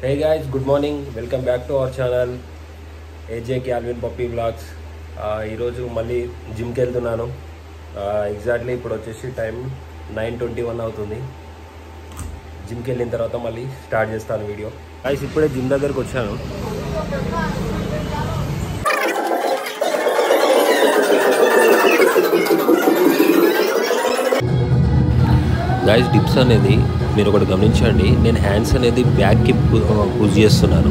Hey guys, good morning. Welcome back to our channel AJ Calvin Puppy Vlogs. ఈరోజు మళ్ళీ జిమ్కి వెళ్తున్నాను. Exactly ఇప్పుడు వచ్చేసి టైం 9:21 అవుతుంది. జిమ్కి వెళ్ళిన తర్వాత మళ్ళీ స్టార్ట్ చేస్తాను వీడియో. గైస్ ఇప్పుడే జిమ్ దగ్గరకు వచ్చాను. గైస్ డిప్స్ అనేది మీరు ఒకటి గమనించండి. నేను హ్యాండ్స్ అనేది బ్యాక్కి పుష్ చేస్తున్నాను,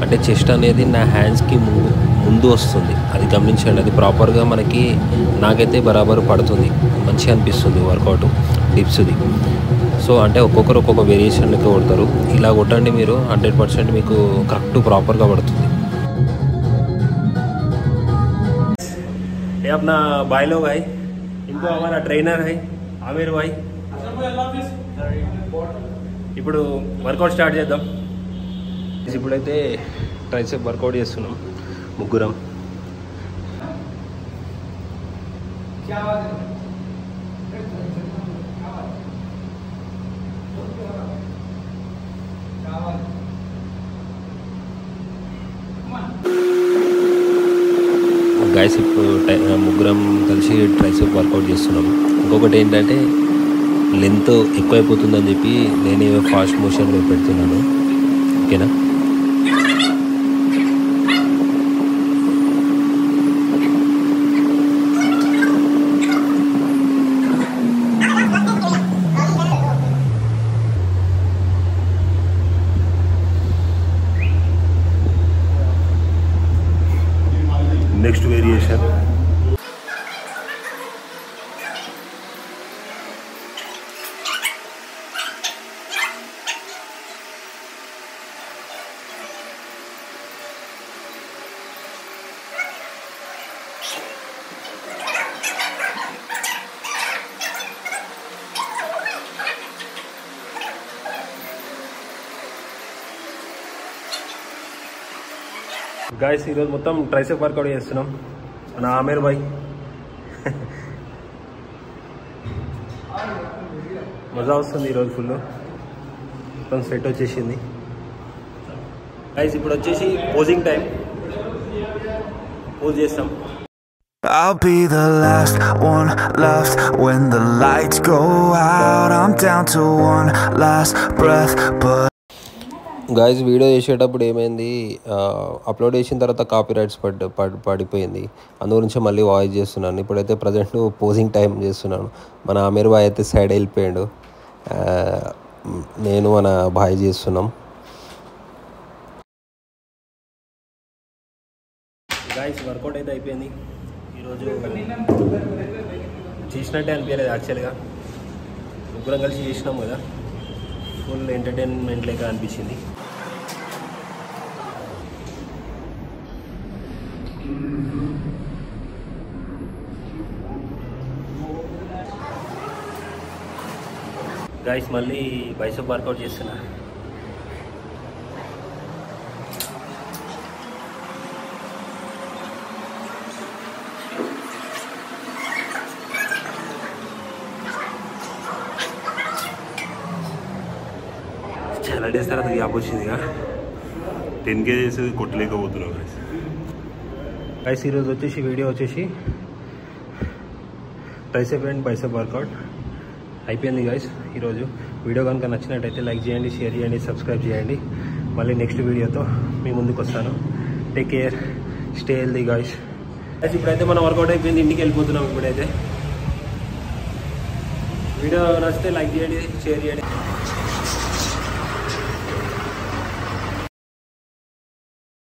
అంటే చెస్ట్ అనేది నా హ్యాండ్స్కి ముందు వస్తుంది. అది గమనించండి, అది ప్రాపర్గా మనకి నాకైతే బరాబరు పడుతుంది, మంచిగా అనిపిస్తుంది వర్కౌట్ డిప్స్ది. సో అంటే ఒక్కొక్కరు ఒక్కొక్క వేరియేషన్లకి కొడతారు. ఇలా కొట్టండి మీరు, 100% మీకు కరెక్ట్ ప్రాపర్గా పడుతుంది. ये अपना भाई लोग है, इनको हमारा ट्रेनर है आमिर भाई. ఇప్పుడు వర్కౌట్ స్టార్ట్ చేద్దాం. ఇప్పుడైతే ట్రైసెప్ వర్కౌట్ చేస్తున్నాం ముగ్గురం. గైస్ ఇప్పుడు ముగ్గురం కలిసి ట్రైసెప్ వర్కౌట్ చేస్తున్నాం. ఇంకొకటి ఏంటంటే లెంత్ ఎక్కువైపోతుందని చెప్పి నేనే ఫాస్ట్ మోషన్లో పెడుతున్నాను. ఓకేనా? Next variation guys. ఈరోజు మొత్తం ట్రైసెప్ వర్కౌట్ చేస్తున్నాం. మన ఆమీర్ భాయ్ మజా వస్తుంది ఈరోజు, ఫుల్ మొత్తం సెట్ వచ్చేసింది. గాయస్ ఇప్పుడు వచ్చేసి పోజింగ్ టైం, పోజ్ చేస్తాం. I'll be the last one left when the lights go out. I'm down to one last breath, but guys video చేసేటప్పుడు ఏమైంది, అప్లోడ్ చేసిన తర్వాత కాపీ రైట్స్ పడిపోయింది. అందుగురించి మళ్ళీ వాయిస్ చేస్తున్నాను. ఇప్పుడైతే ప్రజెంట్ పోజింగ్ టైం చేస్తున్నాను. మన ఆమీర్ భాయ్ అయితే సైడ్ వెళ్ళిపోయాడు, నేను మన భాయ్ చేస్తున్నాం. గాయస్ వర్కౌట్ అయితే అయిపోయింది. ఈరోజు చేసినట్టే అనిపించలేదు యాక్చువల్గా. ముగ్గురం కలిసి చేసినాం కదా, ఫుల్ ఎంటర్టైన్మెంట్ లెక్క అనిపించింది. గాయస్ మళ్ళీ బైసెప్ వర్కౌట్ చేస్తున్నా. చాలా డేస్ తర్వాత గ్యాప్ వచ్చిందిగా, 10 kgs కొట్టలేకపోతున్నావు గైస్. గైస్ ఈరోజు వచ్చేసి వీడియో వచ్చేసి ట్రైసెప్ అండ్ బైసెప్ వర్కౌట్ అయిపోయింది. గైస్ ఈరోజు వీడియో కనుక నచ్చినట్టయితే లైక్ చేయండి, షేర్ చేయండి, సబ్స్క్రైబ్ చేయండి. మళ్ళీ నెక్స్ట్ వీడియోతో మీ ముందుకు వస్తాను. Take care, stay healthy guys. ఇప్పుడైతే మనం వర్కౌట్ అయిపోయింది, ఇంటికి వెళ్ళిపోతున్నాం. ఇప్పుడైతే వీడియో నచ్చితే లైక్ చేయండి, షేర్ చేయండి.